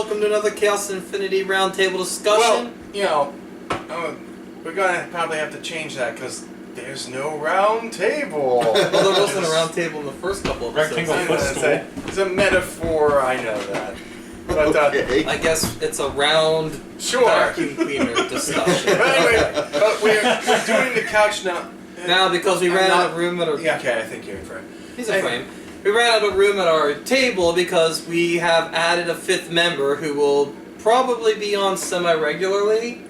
welcome to another Chaos Infinity Roundtable discussion. Well, we're gonna probably have to change that because there's no round table. Well, there wasn't a round table in the first couple of episodes. Rectangle footstool. It's a metaphor, I know that. But Okay. I guess it's a round sure. vacuum cleaner discussion. But anyway, but we're doing the couch now. Now, because we ran out of room at our... Yeah, okay, I think you're in frame. He's a frame. We ran out of room at our table because we have added a fifth member who will probably be on semi-regularly.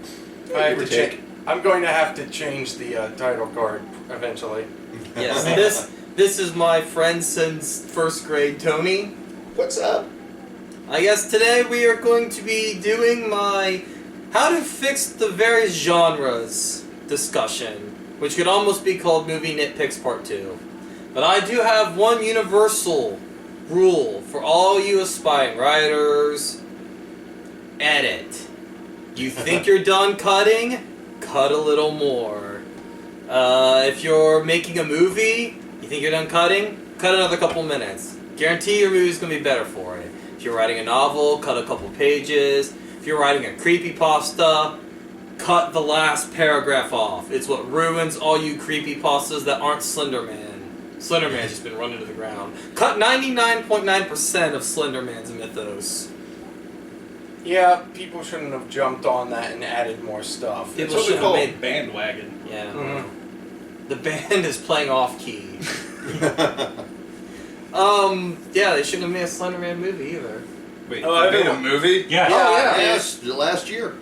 I'm going to have to change the title card eventually. Yes, this is my friend since first grade, Tony. What's up? I guess today we are going to be doing my how to fix the various genres discussion, which could almost be called Movie Nitpicks Part 2. But I do have one universal rule for all you aspiring writers. Edit. You think you're done cutting? Cut a little more. If you're making a movie, you think you're done cutting? Cut another couple minutes. Guarantee your movie's going to be better for it. If you're writing a novel, cut a couple pages. If you're writing a creepypasta, cut the last paragraph off. It's what ruins all you creepypastas that aren't Slenderman. Slenderman's just been run into the ground. Cut 99.9% of Slenderman's mythos. Yeah, people shouldn't have jumped on that and added more stuff. People That's what we should call have made... bandwagon. Yeah. Mhm. The band is playing off key. Yeah, they shouldn't have made a Slenderman movie either. Wait, Oh, they I made a movie? Oh, Yeah. yeah. Yes, last year.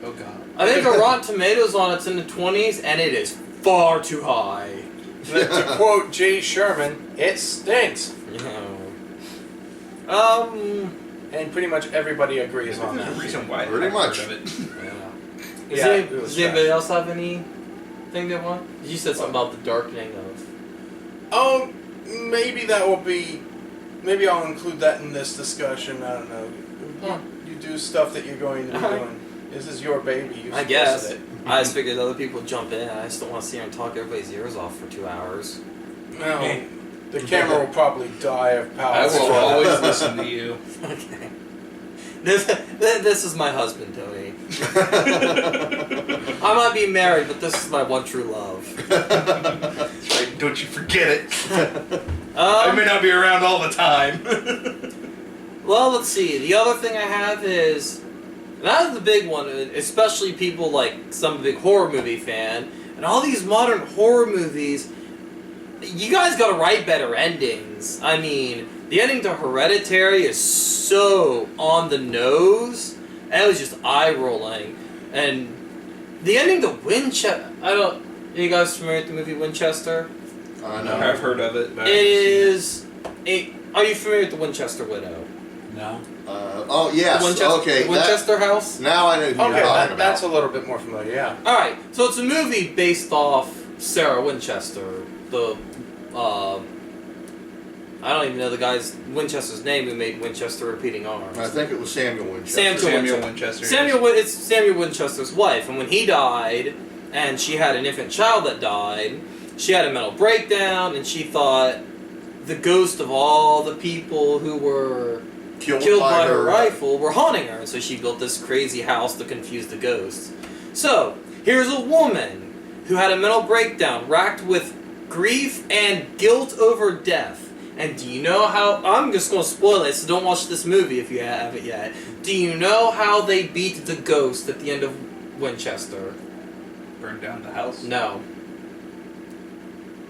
Oh god. I think the Rotten Tomatoes on it's in the 20s, and it is far too high. To quote Jay Sherman, it stinks. And pretty much everybody agrees on There's a that. reason why Pretty I've much. heard of it. Yeah. Yeah, it was Does anybody trash. else have anything they want? You said something about the darkening of... Oh, maybe that will be. Maybe I'll include that in this discussion. I don't know. Huh. You do stuff that you're going to be Alright. doing. This is your baby. You I guess. it. I just figured other people would jump in. I just don't want to sit here and talk everybody's ears off for 2 hours. No, the camera will probably die of power. I will stroke. always listen to you. Okay. This is my husband, Tony. I might be married, but this is my one true love. That's right, don't you forget it. I may Um, not be around all the time. well, let's see. The other thing I have is... That's the big one, especially people like some big horror movie fan. And all these modern horror movies, you guys gotta write better endings. I mean, the ending to Hereditary is so on the nose. And it was just eye-rolling. And the ending to Winchester... Are you guys familiar with the movie Winchester? I I've know. heard of it. But It is... Are you familiar with the Winchester Widow? No. Oh, yes. The Winchester, Okay. the Winchester House? Now I know who Okay, you're talking that's a about. little bit more familiar. Yeah. Alright, so it's a movie based off Sarah Winchester, the, I don't even know the guy's Winchester's name who made Winchester Repeating Arms. I think it was Samuel Winchester. Samuel Winchester. It's Samuel Winchester's wife, and when he died, and she had an infant child that died, she had a mental breakdown, and she thought the ghost of all the people who were killed by her rifle were haunting her, and so she built this crazy house to confuse the ghosts. So, here's a woman who had a mental breakdown, racked with grief and guilt over death. And do you know how... I'm just going to spoil it, so don't watch this movie if you haven't yet. Do you know how they beat the ghost at the end of Winchester? Burned down the house. No.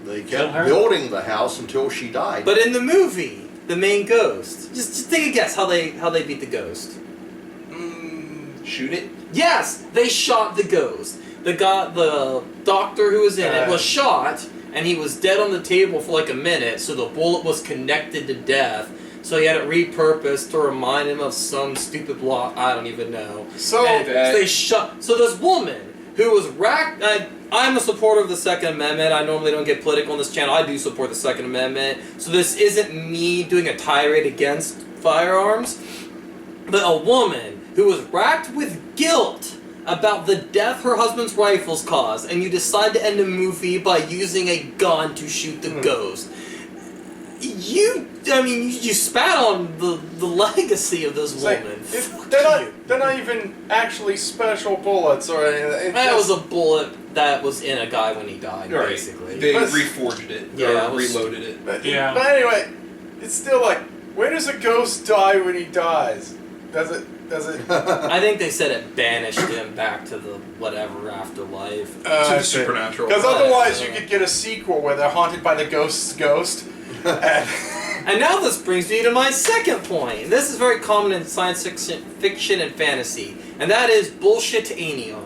They Kill kept her? building the house until she died. But in the movie, the main ghost... Just take a guess how they beat the ghost. Shoot it. Yes, they shot the ghost. The doctor who was in it was shot, and he was dead on the table for like a minute, so the bullet was connected to death. So he had it repurposed to remind him of some stupid law. I don't even know. So And they shot. So this woman who was racked. I'm a supporter of the Second Amendment. I normally don't get political on this channel. I do support the Second Amendment. So this isn't me doing a tirade against firearms, but a woman who was racked with guilt about the death her husband's rifles caused, and you decide to end the movie by using a gun to shoot the ghost. You spat on the legacy of this It's like, woman. Fuck you. they're not even actually special bullets or anything. That was a bullet that was in a guy when he died, Right. basically. They But- reforged it. Yeah, or it was- reloaded it. But, Yeah. but anyway, it's still like, where does a ghost die when he dies? Does it? I think they said it banished him back to the whatever afterlife. To the supernatural. Because otherwise, you could get a sequel where they're haunted by the ghost's ghost. And And now this brings me to my second point. This is very common in science fiction and fantasy, and that is bullshitanium.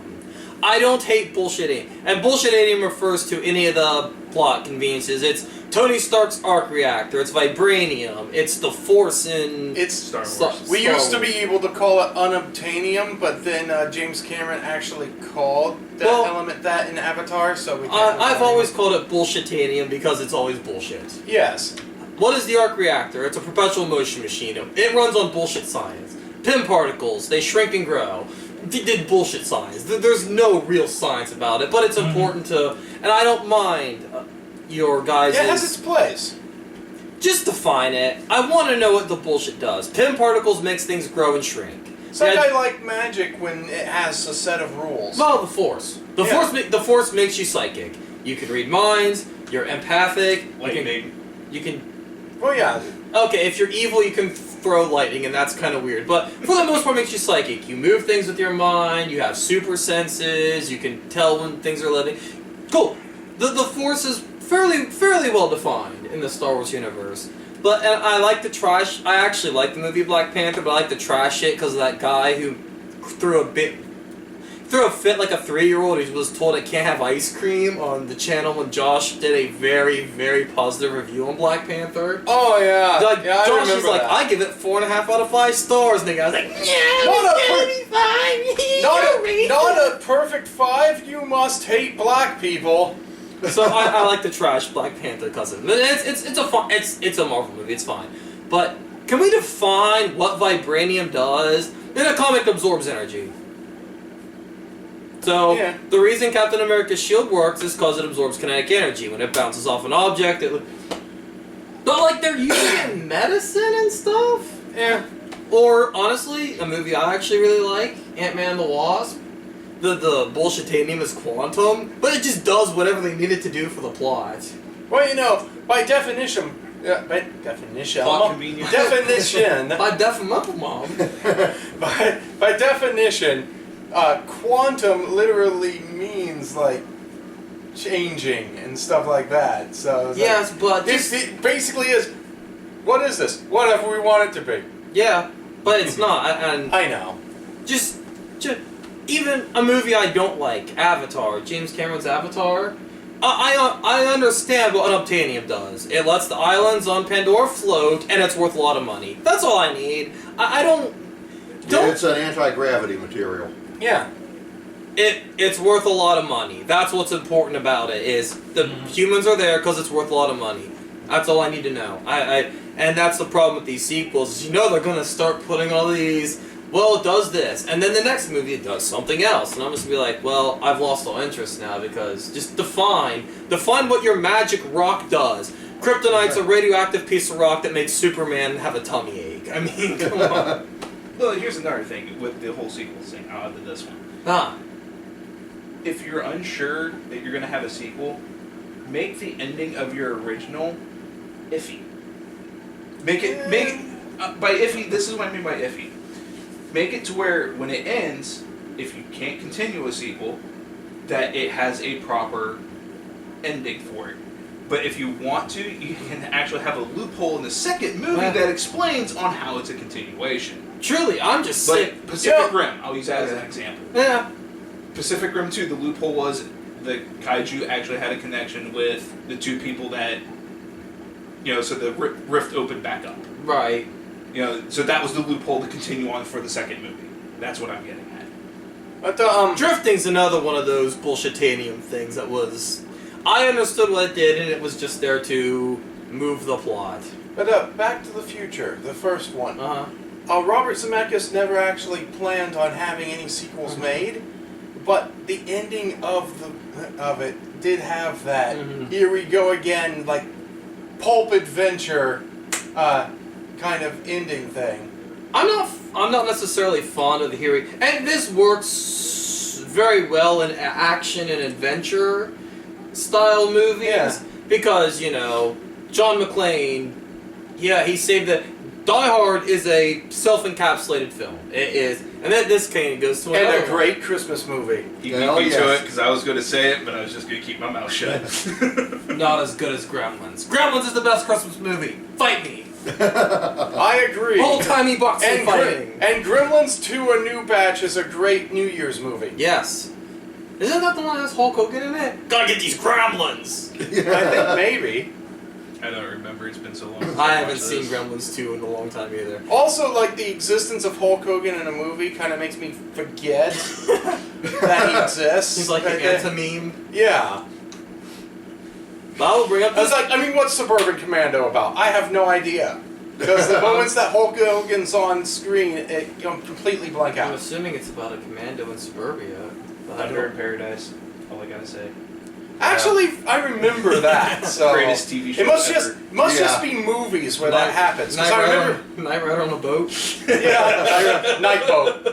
I don't hate bullshitanium. And bullshitanium refers to any of the plot conveniences. It's Tony Stark's arc reactor, it's vibranium, it's the force in... it's Star Wars. we Star used to Wars. be able to call it unobtainium, but then James Cameron actually called that Well, element that in Avatar, so we can't. I've always called it bullshitanium because it's always bullshit. Yes. What is the arc reactor? It's a perpetual motion machine. It runs on bullshit science. Pym particles, they shrink and grow. Did bullshit science. There's no real science about it, but it's important to... And I don't mind your guys' It has its place. just define it. I want to know what the bullshit does. Pym particles makes things grow and shrink. It's like Yeah, I like magic when it has a set of rules. well, the force. The Yeah. force makes you psychic. You can read minds. You're empathic. Lightning. You can. Well, yeah. Okay, if you're evil, you can throw lightning, and that's kind of weird. But for the most part, it makes you psychic. You move things with your mind. You have super senses. You can tell when things are living. Cool. The force is fairly well defined in the Star Wars universe. But and I like the trash. I actually like the movie Black Panther, but I like the trash it because of that guy who threw a fit like a 3-year-old who was told it can't have ice cream on the channel when Josh did a very, very positive review on Black Panther. Oh yeah. Like, yeah, I Josh remember is like, that. I give it 4.5 out of 5 stars, and the guy's like, yeah, Not a it's per- gonna be fine. Not a perfect 5. You must hate black people. So I like the trash Black Panther cousin. It's a fun, it's a Marvel movie. It's fine, but can we define what vibranium does? In a comic, it absorbs energy. So Yeah. the reason Captain America's shield works is because it absorbs kinetic energy. When it bounces off an object, but like they're using it in medicine and stuff. Yeah. Or honestly, a movie I actually really like, Ant-Man and the Wasp. The bullshitanium is quantum, but it just does whatever they need it to do for the plot. Well, you know, by definition. Yeah, by definition. Plot convenience. Definition. By definition, mom. by definition, quantum literally means like changing and stuff like that. So it's Yes, but like, just, it basically is. What is this? Whatever we want it to be. yeah, but it's not. And I know. just even a movie I don't like, Avatar, James Cameron's Avatar. I understand what unobtainium does. It lets the islands on Pandora float, and it's worth a lot of money. That's all I need. I don't. Yeah, it's an anti-gravity material. Yeah. It's worth a lot of money. That's what's important about it. Is the humans are there because it's worth a lot of money. That's all I need to know. And that's the problem with these sequels. Is they're gonna start putting all these. Well, it does this, and then the next movie it does something else, and I'm just gonna be like, well, I've lost all interest now because just define what your magic rock does. Kryptonite's a radioactive piece of rock that makes Superman have a tummy ache. I mean, come on. Well, here's another thing with the whole sequel thing. I'll add to this one. Ah, If you're unsure that you're going to have a sequel, make the ending of your original iffy. Make it by iffy. This is what I mean by iffy. Make it to where when it ends, if you can't continue a sequel, that it has a proper ending for it. But if you want to, you can actually have a loophole in the second movie that explains on how it's a continuation. truly, I'm just sick. Like Pacific Rim, I'll use that as an example. Yeah. Pacific Rim 2, the loophole was the kaiju actually had a connection with the two people that, so the rift opened back up. Right. So that was the loophole to continue on for the second movie. That's what I'm getting at. But Drifting's another one of those bullshitanium things that was... I understood what it did, and it was just there to move the plot. But Back to the Future, the first one. Uh-huh. Robert Zemeckis never actually planned on having any sequels made, but the ending of it did have that. Mhm. Here we go again, like pulp adventure kind of ending thing. I'm not necessarily fond of the hero, and this works very well in action and adventure style movies. Yeah. Because, you know, John McClane, yeah, he saved the... Die Hard is a self-encapsulated film. It is. And then this kind of goes to And another a great Christmas movie. He beat Hell me to yes. it because I was going to say it, but I was just going to keep my mouth shut. one. Not as good as Gremlins. Gremlins is the best Christmas movie. Fight me. I agree. Old-timey boxing and, fighting. and Gremlins 2: A New Batch is a great New Year's movie. Yes. Isn't that the one that has Hulk Hogan in it? Gotta get these Gremlins! I think maybe. I don't remember. It's been so long. since I haven't watched seen this. Gremlins 2 in a long time either. Also, like, the existence of Hulk Hogan in a movie kind of makes me forget that he exists. He's like an anti-meme. Yeah. But I will bring up I was this... like, I mean, what's Suburban Commando about? I have no idea. Because the moments that Hulk Hogan's on screen, it completely blank I'm out. assuming it's about a commando in suburbia. But I Thunder in don't... Paradise. All I gotta say. Actually, I remember that. So Greatest TV show it must ever. just be movies where that happens. 'Cause Night I Rider, remember. Night Rider on a boat. Yeah, Night Boat.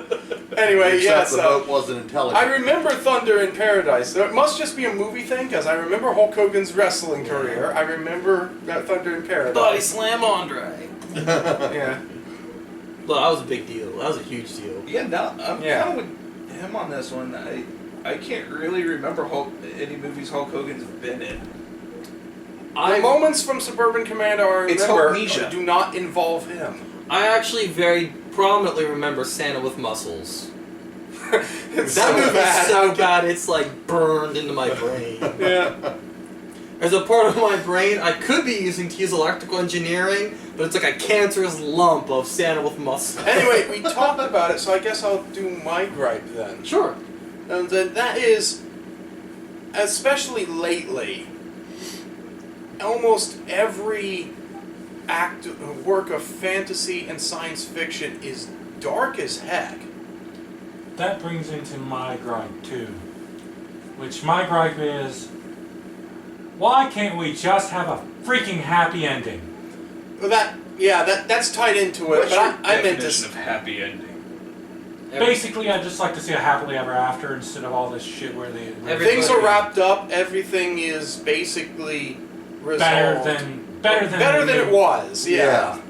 Anyway, Except yeah. the So boat wasn't intelligent. I remember Thunder in Paradise. So it must just be a movie thing because I remember Hulk Hogan's wrestling career. I remember that Thunder in Paradise. Body Slam Andre. Yeah. Well, that was a big deal. That was a huge deal. Yeah, no, I'm Yeah. kind of with him on this one. I can't really remember any movies Hulk Hogan's been in. The moments from Suburban Commando I It's remember Hulknesia. do not involve him. I actually very prominently remember Santa with Muscles. It's That so movie's bad. so bad, it's like burned into my brain. Yeah. There's a part of my brain I could be using to use electrical engineering, but it's like a cancerous lump of Santa with Muscles. Anyway, we talked about it, so I guess I'll do my gripe then. Sure. And then that is, especially lately, almost every work of fantasy and science fiction is dark as heck. That brings into my gripe too. Which my gripe is, why can't we just have a freaking happy ending? Well, that's tied into it. What's But your I meant definition to. of happy ending? Basically, I'd just like to see a happily ever after instead of all this shit where they Things are wrapped up. Everything is basically resolved. better than it was. Yeah.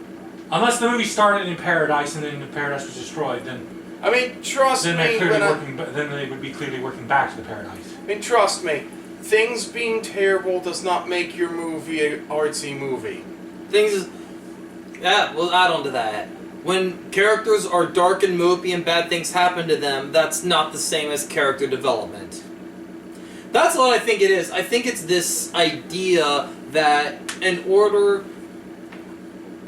Unless the movie started in paradise and then the paradise was destroyed, then I mean, trust then me. then they would be clearly working back to the paradise. I mean, trust me. Things being terrible does not make your movie an artsy movie. Things... Yeah, we'll add on to that. When characters are dark and mopey and bad things happen to them, that's not the same as character development. That's what I think it is. I think it's this idea that in order...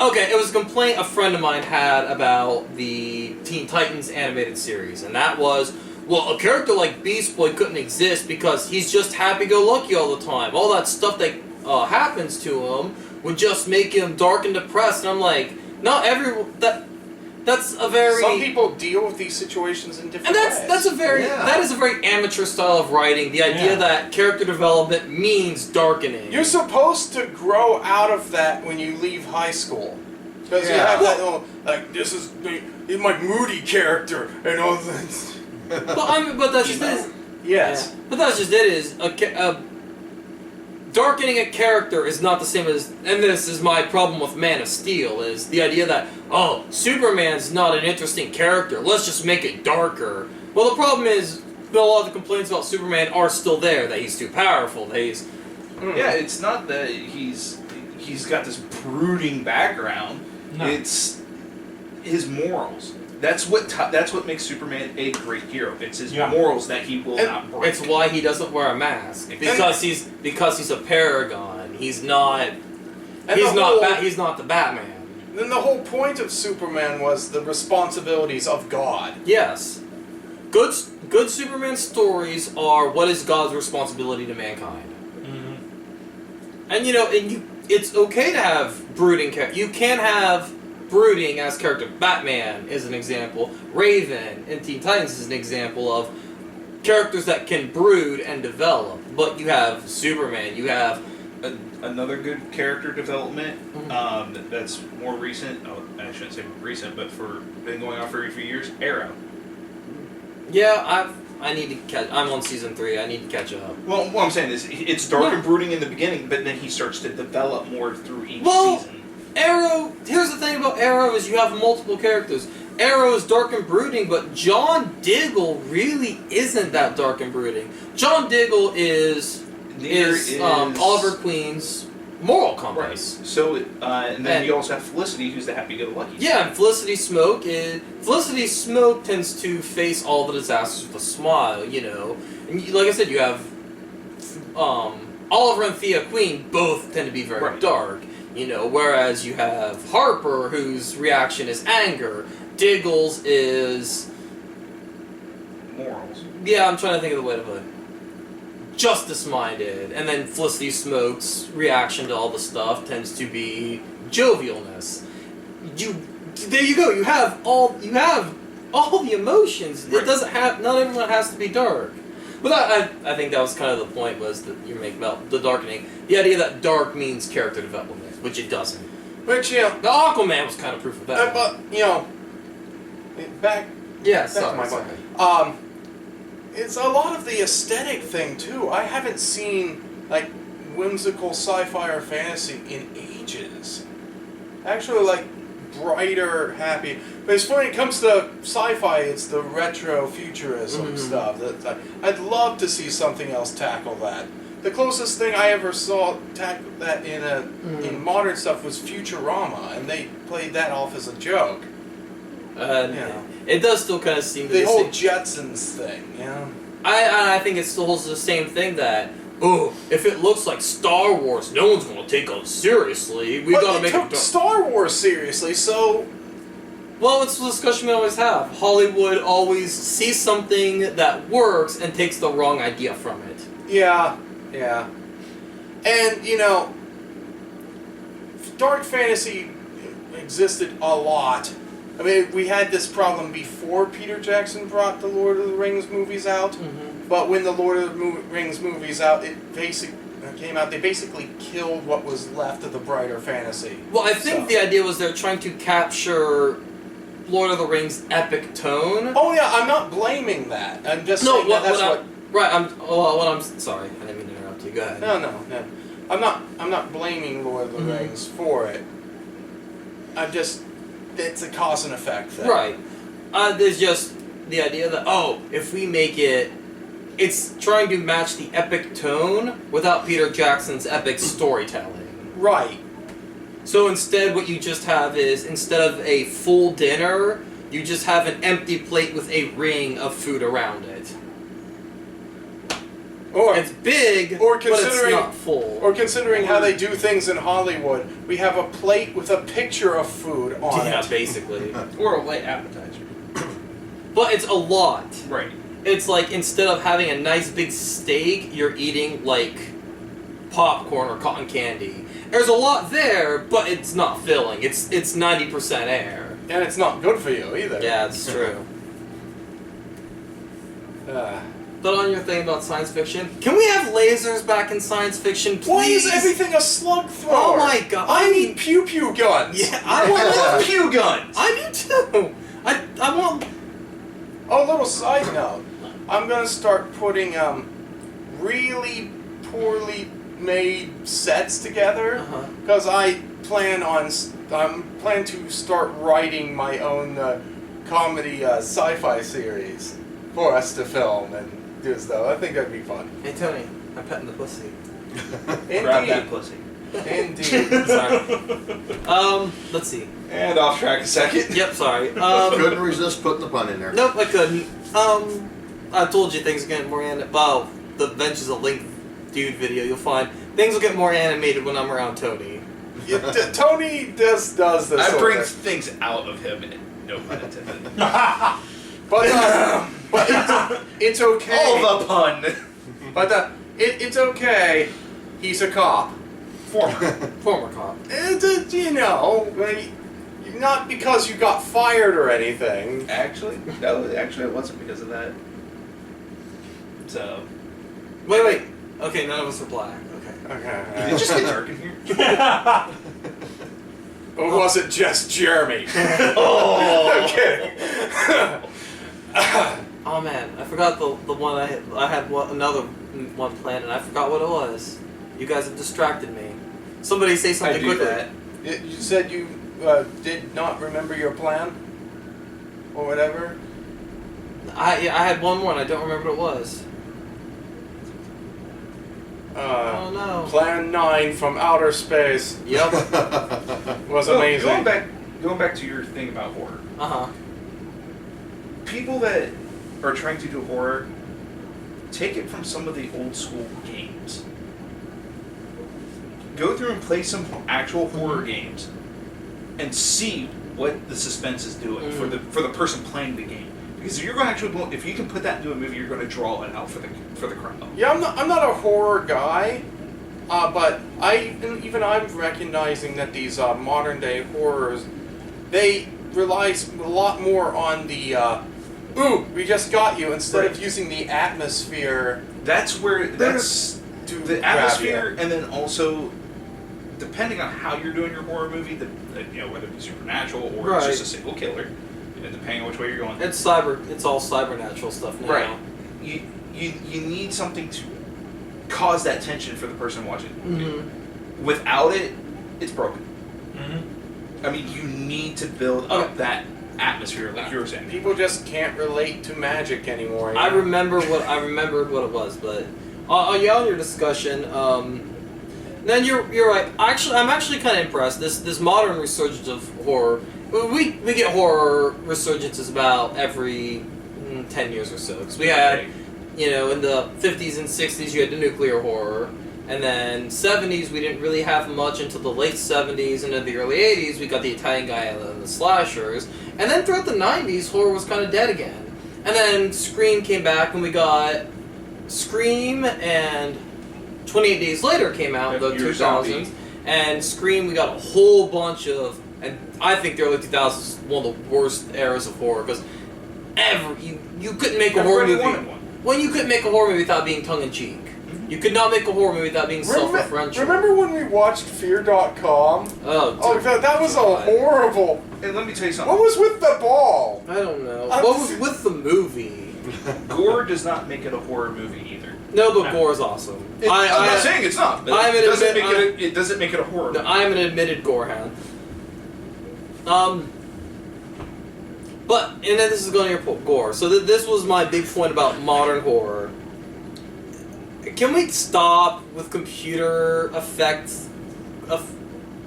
Okay, it was a complaint a friend of mine had about the Teen Titans animated series, and that was, well, a character like Beast Boy couldn't exist because he's just happy-go-lucky all the time. All that stuff that happens to him would just make him dark and depressed, and I'm like, not that's a very... Some people deal with these situations in different And ways. that is a very amateur style of writing. The idea that character development means darkening. You're supposed to grow out of that when you leave high school. Because you have that little, like, this is my moody character and all that. but that's just it. Yes. Yeah. But that's just it. Is darkening a character is not the same as, and this is my problem with Man of Steel, is the idea that, oh, Superman's not an interesting character, let's just make it darker. Well, the problem is, a lot of the complaints about Superman are still there, that he's too powerful, that he's... Yeah, it's not that he's got this brooding background. No. It's his morals. That's what makes Superman a great hero. It's his morals that he will not break. It's why he doesn't wear a mask. Because he's a paragon. He's not the Batman. Then the whole point of Superman was the responsibilities of God. Yes. Good Superman stories are what is God's responsibility to mankind. Mm-hmm. And it's okay to have brooding characters. You can have brooding as character. Batman is an example. Raven in Teen Titans is an example of characters that can brood and develop. But you have Superman, you have another good character development Mhm. that's more recent. Oh, I shouldn't say recent, but been going on for a few years. Arrow. Yeah, I need to catch. I'm on season 3. I need to catch up. Well, what I'm saying is it's dark Yeah. and brooding in the beginning, but then he starts to develop more through each Well- season. Arrow. Here's the thing about Arrow is you have multiple characters. Arrow is dark and brooding, but John Diggle really isn't that dark and brooding. John Diggle is Oliver Queen's moral compass. Right. So, and then And- you also have Felicity, who's the happy-go-lucky. Yeah, and Felicity Smoke tends to face all the disasters with a smile, you know. And like I said, you have Oliver and Thea Queen both tend to be very Right. dark, you know. Whereas you have Harper, whose reaction is anger. Diggles is Morals. yeah, I'm trying to think of the way to put it. Justice-minded, and then Felicity Smoke's reaction to all the stuff tends to be jovialness. There you go. You have all the emotions. Right. It doesn't have. Not everyone has to be dark. But I think that was kind of the point was that you make about the darkening. The idea that dark means character development, which it doesn't. Which, you know, The Aquaman was kind of proof of that. but, you know, back yeah, back to sorry, my sorry. point. It's a lot of the aesthetic thing too. I haven't seen like whimsical sci-fi or fantasy in ages. Actually, like brighter, happy. But it's funny. When it comes to sci-fi, it's the retro futurism Mhm. stuff. I'd love to see something else tackle that. The closest thing I ever saw tackle that in modern stuff was Futurama, and they played that off as a joke. Yeah. It does still kind of seem to The be whole same- Jetsons thing, you know. I think it still holds the same thing that if it looks like Star Wars, no one's gonna take it seriously. We But gotta they make took it. Star Wars seriously, so Well, it's the discussion we always have. Hollywood always sees something that works and takes the wrong idea from it. yeah. And you know, dark fantasy existed a lot. I mean, we had this problem before Peter Jackson brought the Lord of the Rings movies out. But when the Lord of the Rings movies came out, they basically killed what was left of the brighter fantasy. Well, I think So- the idea was they're trying to capture Lord of the Rings epic tone. Oh yeah, I'm not blaming that. I'm just No, saying that that's what. what I'm sorry, I didn't mean to interrupt you. Go ahead. No. I'm not blaming Lord of the Mhm. Rings for it. It's a cause and effect thing. Right. There's just the idea that, if we make it's trying to match the epic tone without Peter Jackson's epic storytelling. Right. So instead, what you just have is, instead of a full dinner, you just have an empty plate with a ring of food around it. Or It's big, Or but it's considering- not full. considering how they do things in Hollywood, we have a plate with a picture of food on yeah, it. basically. Or a light appetizer. But it's a lot. Right. It's like, instead of having a nice big steak, you're eating, like, popcorn or cotton candy. There's a lot there, but it's not filling. It's 90% air. And it's not good for you either. Yeah, it's true. But on your thing about science fiction, can we have lasers back in science fiction, please? Why is everything a slug thrower? Oh my god! I need pew pew guns. Yeah, I want pew guns! I do too. I want. Oh, little side note. I'm gonna start putting really poorly made sets together Uh-huh. because I plan to start writing my own comedy sci-fi series for us to film and do stuff. I think that'd be fun. Hey Tony, I'm petting the pussy. Grab that pussy. Indeed. Sorry. Let's see. And off track a second. Yep, sorry. Couldn't resist putting the pun in there. Nope, I couldn't. I told you things get more well, the Adventures of Link Dude video, you'll find things will get more animated when I'm around Tony. Tony does this. I sort bring of- things out of him, no pun intended. but it's okay. All the pun. But it's okay. He's a cop. Former cop. Not because you got fired or anything. Actually, no, it wasn't because of that. So, Wait. Okay, none of us are black. Okay. Okay. Did it just get dark in here? Or was it just Jeremy? Oh. Okay. Oh man, I forgot the one I had. I had another one planned, and I forgot what it was. You guys have distracted me. Somebody say I something do quickly. that. You said you did not remember your plan? Or whatever? I had one more, and I don't remember what it was. Oh no. Plan 9 from outer space Yep. was So, amazing. Going back to your thing about horror. Uh huh. People that are trying to do horror, take it from some of the old school games. Go through and play some actual horror games, and see what the suspense is doing for the person playing the game. Because if you're going to actually, if you can put that into a movie, you're going to draw it out for the crowd. Yeah, I'm not a horror guy, but I'm recognizing that these modern day horrors, they rely a lot more on the ooh, we just got you, instead of using the atmosphere. That's where that's to the grab atmosphere, you. and then also depending on how you're doing your horror movie, whether it be supernatural or it's Right. just a single killer, depending on which way you're going. It's cyber. It's all cybernatural stuff now. Right. You need something to cause that tension for the person watching the movie. Mm-hmm. Without it, it's broken. Mm-hmm. I mean, you need to build up that atmosphere, like you were saying. People just can't relate to magic anymore. You I know? remembered what it was, but yeah, on your discussion, then you're right. Actually, I'm actually kind of impressed. This modern resurgence of horror. We get horror resurgences about every 10 years or so. Because we had, in the 50s and 60s, you had the nuclear horror. And then 70s, we didn't really have much until the late 70s. And in the early 80s, we got the Italian guy and the slashers. And then throughout the 90s, horror was kind of dead again. And then Scream came back, and we got Scream, and 28 Days Later came out in the Your 2000s. zombie. And Scream, we got a whole bunch of... And I think the early 2000s is one of the worst eras of horror, because you couldn't make a horror movie... wanted one. Well, you couldn't make a horror movie without being tongue-in-cheek. You could not make a horror movie without being self-referential. Remember when we watched Fear.com? Oh, Oh, that was a horrible... And let me tell you something. What was with the ball? I don't know. I'm What just- was with the movie? Gore does not make it a horror movie either. No, but Gore is awesome. I'm not saying it's not. But I'm it an doesn't admit- make it doesn't make it a horror No, movie. I'm an admitted gorehound. But, and then this is going to your gore. So this was my big point about modern horror. Can we stop with computer effects,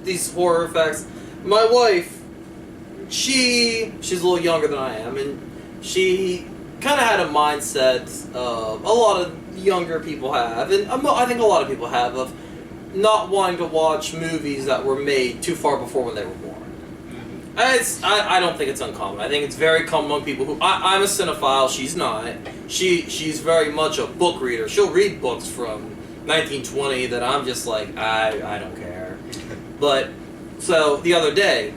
these horror effects? My wife, she's a little younger than I am, and she kind of had a mindset a lot of younger people have, and I think a lot of people have, of not wanting to watch movies that were made too far before when they were born. I don't think it's uncommon. I think it's very common among people who... I'm a cinephile, she's not. She's very much a book reader. She'll read books from 1920 that I'm just like, I don't care. But, so, the other day,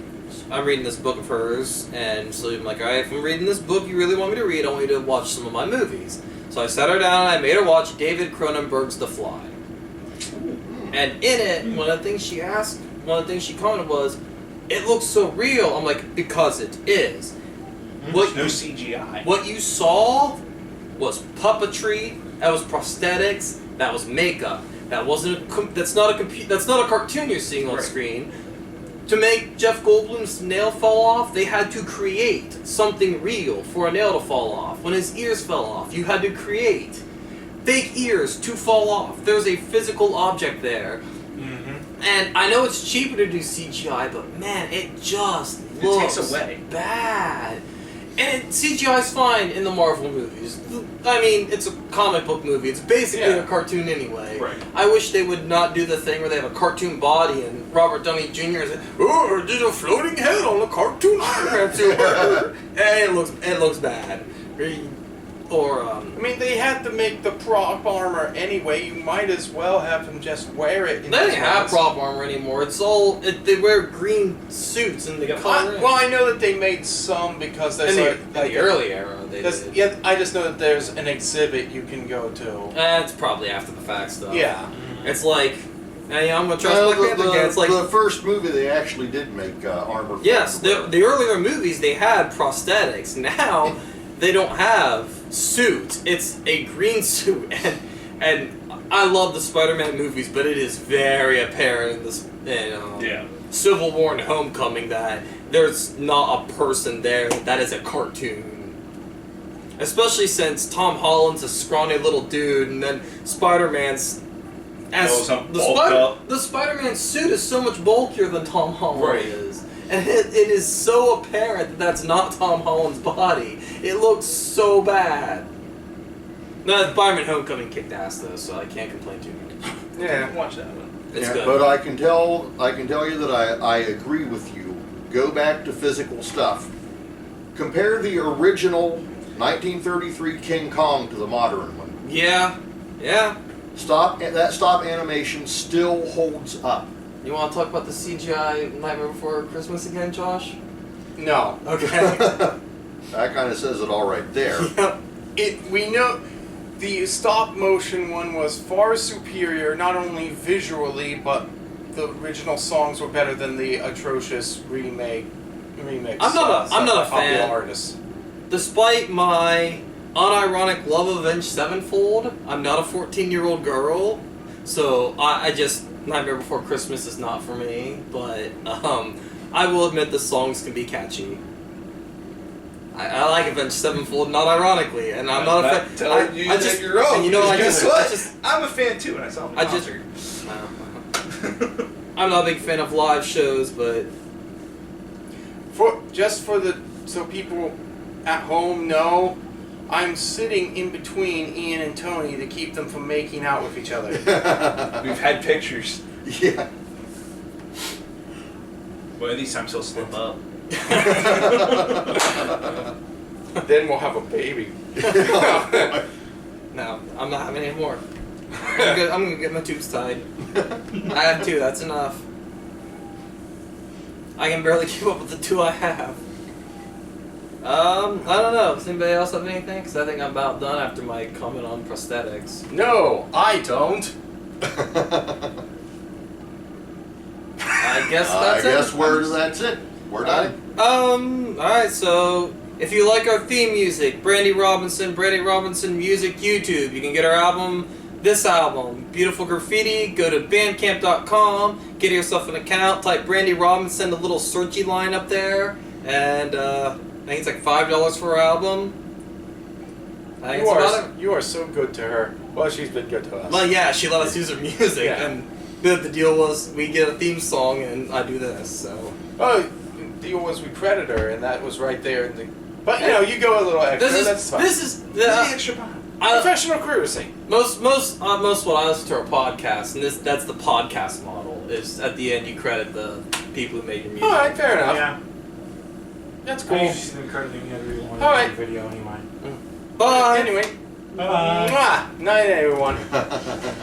I'm reading this book of hers, and so I'm like, alright, if I'm reading this book you really want me to read, I want you to watch some of my movies. So I sat her down and I made her watch David Cronenberg's The Fly. And in it, one of the things she commented was, it looks so real. I'm like, because it is. There's no CGI. What you saw was puppetry. That was prosthetics. That was makeup. That's not a cartoon you're seeing on Right. screen. To make Jeff Goldblum's nail fall off, they had to create something real for a nail to fall off. When his ears fell off, you had to create fake ears to fall off. There's a physical object there. And I know it's cheaper to do CGI, but man, it just looks takes away. bad. And CGI's fine in the Marvel movies. I mean, it's a comic book movie. It's basically a cartoon anyway. Right. I wish they would not do the thing where they have a cartoon body and Robert Downey Jr. is like, oh, there's a floating head on a cartoon Iron Man suit. And it looks bad. Or I mean, they had to make the prop armor anyway. You might as well have them just wear it. they don't have prop armor anymore. It's all they wear green suits and they color. Well, I know that they made some because in there's the early era. what they Because did. yeah, I just know that there's an exhibit you can go to. It's probably after the fact stuff. Yeah. It's like, hey, I'm gonna trust Well, Black Panther again. It's like, the first movie they actually did make armor. for yes, the the earlier movies they had prosthetics. Now they don't have suits. It's a green suit, and I love the Spider-Man movies, but it is very apparent in this Yeah. Civil War and Homecoming that there's not a person there. That is a cartoon. Especially since Tom Holland's a scrawny little dude, and then Spider-Man's the Spider-Man suit is so much bulkier than Tom Holland Right. is, and it is so apparent that that's not Tom Holland's body. It looks so bad. No, Spider-Man Homecoming kicked ass though, so I can't complain too much. Yeah. Watch that one. It's yeah, good. but I can tell you that I agree with you. Go back to physical stuff. Compare the original 1933 King Kong to the modern one. Yeah. That stop animation still holds up. You want to talk about the CGI Nightmare Before Christmas again, Josh? No. Okay. That kind of says it all right there. Yep. We know the stop motion one was far superior, not only visually, but the original songs were better than the atrocious remix. I'm not a of the fan. artists. Despite my unironic love of Avenged Sevenfold, I'm not a 14-year-old girl, so I just Nightmare Before Christmas is not for me. But I will admit the songs can be catchy. I like Avenged Sevenfold, not ironically, and I'm not a fan. Telling you that you're wrong. And you know, I Guess just, what? I just, I'm a fan too, and I saw him in I just- concert. I'm not a big fan of live shows, but So people at home know, I'm sitting in between Ian and Tony to keep them from making out with each other. We've had pictures. Yeah. One of these times he'll slip up. Then we'll have a baby. no, I'm not having any more. I'm gonna get my tubes tied. I have two, that's enough. I can barely keep up with the two I have. I don't know. Does anybody else have anything? Because I think I'm about done after my comment on prosthetics. No, I don't. I guess that's that's it. We're done. Alright, so if you like our theme music, Brandy Robinson Music YouTube, you can get our album, this album, Beautiful Graffiti. Go to bandcamp.com, get yourself an account, type Brandy Robinson, the little searchy line up there, and I think it's like $5 for our album. I think it's about it. You are so good to her. Well, she's been good to us. Well, yeah, she let us use her music, Yeah. and the deal was we get a theme song and I do this, so. Oh, the deal was we credit her, and that was right there. But you know, you go a little extra. That's fine. This is The extra behind. Professional cruising. Most when I listen to our podcast, and that's the podcast model. Is at the end you credit the people who made your music. All right, fair enough. Yeah. That's I cool. usually see them crediting everyone All in right. the video anyway. Bye. Anyway, Bye. mwah. Night, everyone.